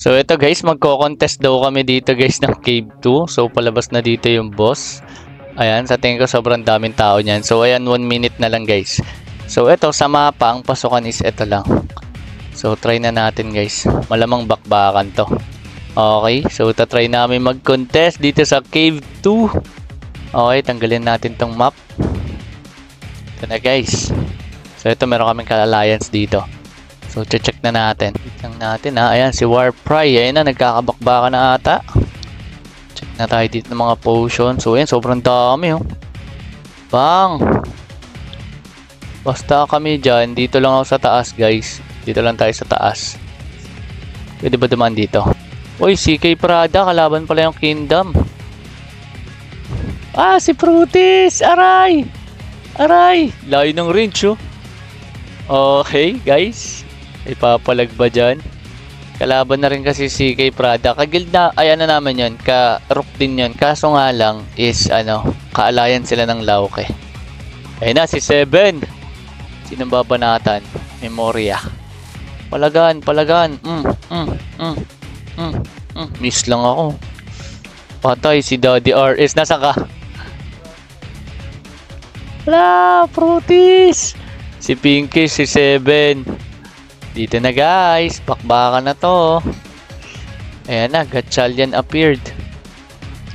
So ito guys, magko-contest daw kami dito guys ng Cave 2. So palabas na dito yung boss. Ayan, sa tingin ko sobrang daming tao niyan. So ayan, 1 minute na lang guys. So ito sa mapa, ang pasukan is ito lang. So try na natin guys. Malamang bakbakan to. Okay, so tatry namin mag-contest dito sa Cave 2. Okay, tanggalin natin tong map. Ito na guys. So ito meron kaming ka-alliance dito. So check na natin. Tignan natin ha. Ayan si Warpry. Ayan na, nagkakabakbaka na ata. Check na tayo dito ng mga potion. So ayan, sobrang dami oh. Bang! Basta kami dyan. Dito lang ako sa taas guys. Dito lang tayo sa taas. Pwede ba dumaan dito? Uy, CK Prada. Kalaban pala yung Kingdom. Ah, si Fruities! Aray! Aray! Layo ng range oh. Okay guys. Ipapalag ba dyan? Kalaban na rin kasi si CK Prada. Ka-guild na, ay ano naman yun, ka-rook din yun. Kaso nga lang is ano, ka-alliance sila ng Lauke. Ayun na, si 7. Sinong babanatan? Memoria. Palagan, palagan. Miss lang ako. Patay si Daddy RS. Nasaan ka? Wala, Fruities. Si Pinky, si 7. Dito na guys, bakbakan na to. Ayan na, Gatchalian appeared.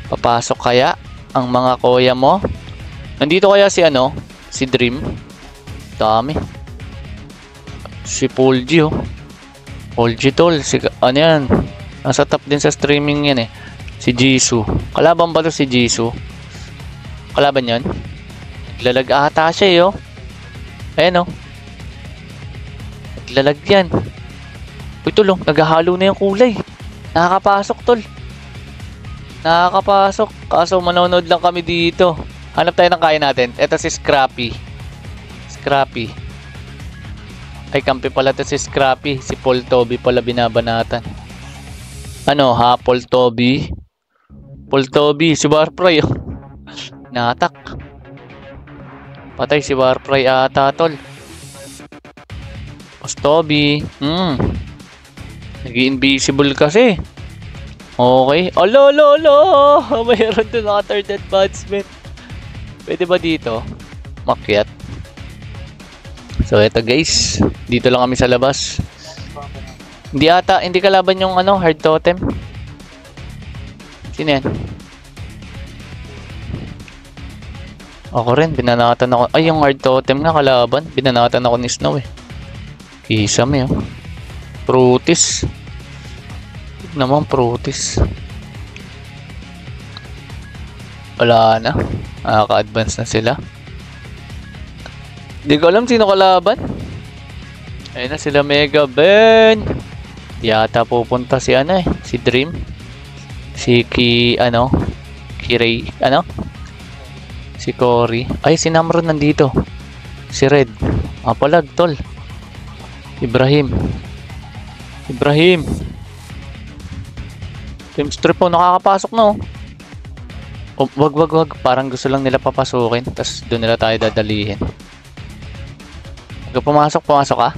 Papasok kaya ang mga koya mo? Nandito kaya si ano? Si Dream? Dami. Si Polgy oh. Polgy tol, si ano yan? Nasa top din sa streaming yan eh. Si Jisoo. Kalaban ba to si Jisoo? Kalaban yan? Naglalag ata siya eh oh. Ayan oh. Lalagyan. Uy tol, naghahalo na yung kulay. Nakakapasok tol. Nakakapasok. Kaso manonood lang kami dito. Hanap tayo ng kaya natin. Ito si Scrappy. Scrappy. Ay kampi pala to si Scrappy. Si Paul Toby pala binabanatan. Ano ha? Paul Toby. Paul Toby. Si Warpry oh. Natak. Patay si Warpry ata tol. Toby. Nag-invisible kasi. Okay. Alo, alo, alo. Mayroon doon naka third advancement. Pwede ba dito? Makyat. So, eto guys. Dito lang kami sa labas. Hindi ata, hindi kalaban yung ano, hard totem. Sino yan? Ako rin, binanatan ako. Ay, yung hard totem nga kalaban. Binanatan ako ni Snow eh. Kisame oh. Fruities. Naman Fruities. Wala na. Nakaka-advance na sila. Hindi ko alam sino kalaban. Ayun na sila Mega Ben. Yata pupunta si ano eh. Si Dream. Si ano. Ray. Ano? Si Cory. Ay si Namron nandito. Si Red. Palag tol. Ibrahim. Team Strip po nakakapasok na oh. Wag. Parang gusto lang nila papasukin. Tapos doon nila tayo dadalihin. Pag pumasok ka.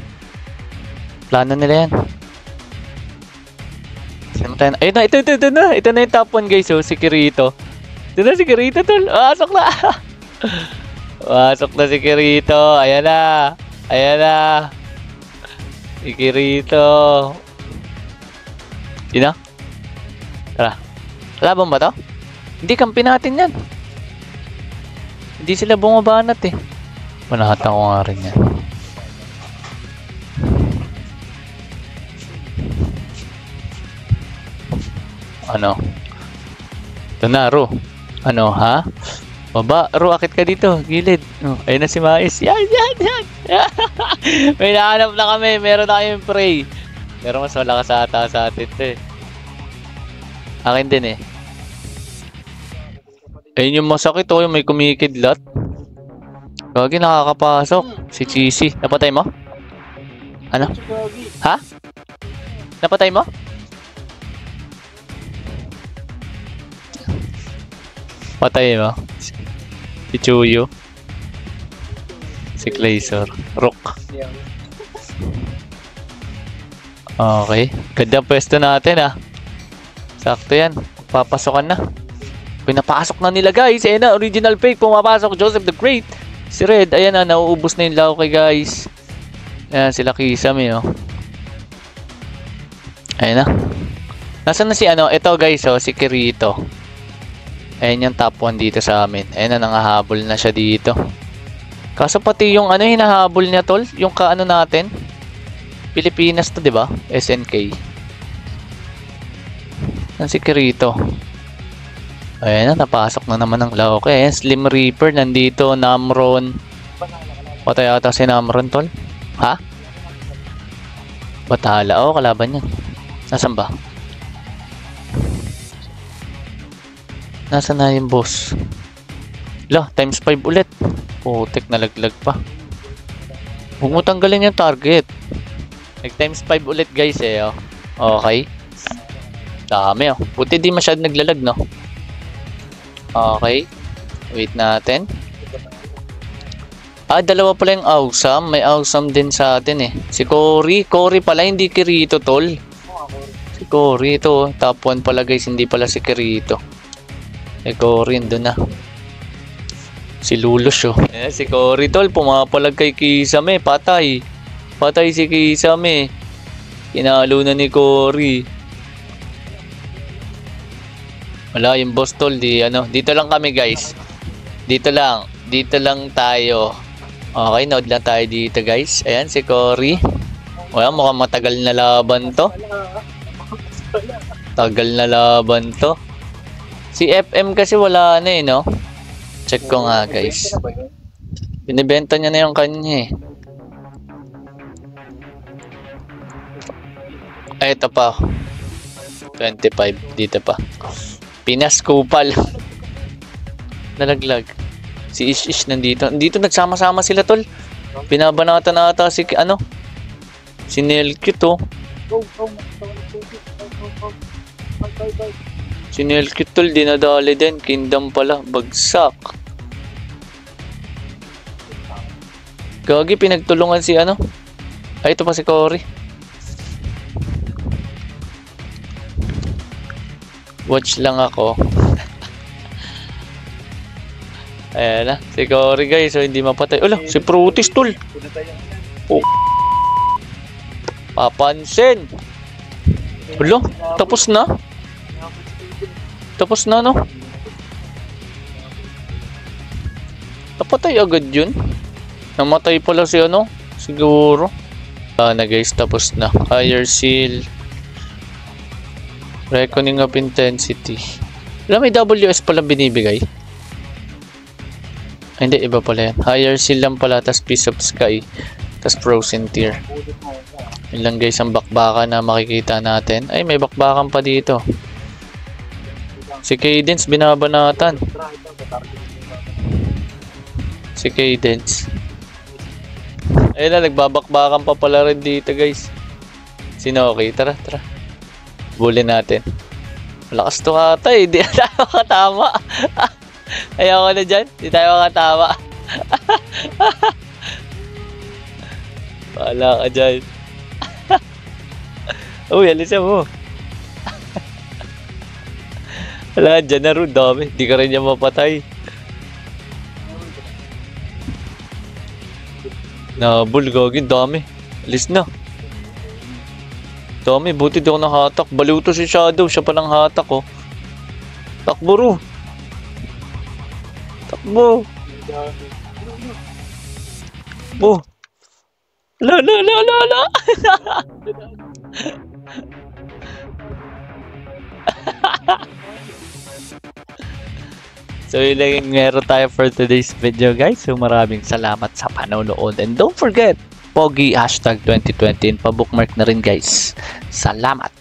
Plano nila yan. Ayun na, ito na. Ito na yung top 1 guys oh. Si Kirito. Ito na si Kirito tol. Pasok na. Pasok na si Kirito. Ayan na. Ikirito. Sino? Tara. Laban ba to? Hindi, kampi natin yan. Hindi sila bumabanat eh. Panahatan ko nga rin yan. Ano? Ito na, Ro. Ano, ha? Baba, Ro, akit ka dito. Gilid. Oh, ayun na si Mais. Yan. May nahanap na kami. Meron na kayong prey. Pero mas malakas ata sa atin ito eh. Akin din eh. Ayun yung masakit oh. Yung may kumikidlat. Gagi, nakakapasok. Si Cheesy. Napatay mo? Ano? Ha? Napatay mo? Patay mo? Si Chuyo. Si Glazer. Rook. Okay. Ganda pwesto natin ah. Sakto yan. Papasokan na. Pinapasok na nila guys. Ayan na, original fake. Pumapasok Joseph the Great. Si Red. Ayan na, nauubos na yung Lauke guys. Ayan, sila Kisame oh. Ayan na. Nasaan na si ano? Ito guys oh, si Kirito. Ayan yung top 1 dito sa amin. Ayan na, nangahabol na siya dito. Kaso pati yung ano hinahabol niya tol. Yung kaano natin. Pilipinas to, 'di ba? SNK. Yan si Kirito. Ayan na, napasok na naman ng Lauke. Ayan, Slim Reaper nandito, Namron. Patay ata si Namron, tol. Ha? Bathala. Oh, kalaban niya. Nasaan ba? Nasaan na yung boss? Lah, times 5 ulit. Putik, nalaglag pa. Huwag mo tanggalin yung target. Nag times 5 ulit guys eh oh. Okay. Dami oh. Buti di masyad naglalag no. Okay. Wait natin. Ah, dalawa pala yung awesome. May awesome din sa atin eh. Si Cory. Cory pala, hindi Kirito tol. Si Cory ito. Top 1 pala guys. Hindi pala si Kirito. Si Cory doon na. Si Lulos oh. Eh, si Cory tol. Pumapalag kay Kisame. Patay. Patay si Kisame. Kinalo na ni Cory. Wala yung boss tol. Dito lang kami guys. Dito lang tayo. Okay, node lang tayo dito guys. Ayan si Cory. Wala, mukhang matagal na laban to. Tagal na laban to. Si FM kasi wala na eh no. Check ko nga guys. Binibenta niya na yung kanya eh. Ay, ito pa. 25. Dito pa. Pinas Kupal. Nalaglag. Si Ish nandito. Dito nagsama-sama sila tol. Binabanata na ata si ano. Si Nelkit oh. Si Nelkit tol. Dinadali din. Kingdom pala. Bagsak. Gagi, pinagtulungan si ano. Ay, ito pa si Cory. Watch lang ako. Ayan na. Si Cory guys. So hindi mapatay. Ala, si Frutis tol. Oh. Papansin. Ala, tapos na. Tapos na no. Napatay agad yun. Namatay pala si ano. Siguro. Na guys, tapos na. Higher seal. Reckoning of intensity. Wala, may WS pala binibigay. Ay, hindi, iba pala yan. Higher seal lang pala, tas piece of sky, tas frozen tier. Yun lang guys ang bakbakan na makikita natin. Ay, may bakbakan pa dito. Si Cadence binabanatan. Si Cadence. Ayun na, nagbabakbakan pa pala rin dito guys. Sinoki, tara. Bulin natin. Malakas to ata eh. Di tayo makatama. Ayaw ko na dyan. Di tayo makatama. Wala ka dyan. Uy, alisa mo. Wala dyan na rin. Dami. Di ka rin niya mapatay. Nabul, gagin. Dami. Alis na. Dami, buti di ako nakatak. Baliw to si Shadow, siya palang hatak oh. Takbo ro. Takbo. Takbo. La. So yun lang yung meron tayo for today's video guys. So maraming salamat sa panonood. And don't forget, Pogi #2020 and pa-bookmark na rin guys. Salamat!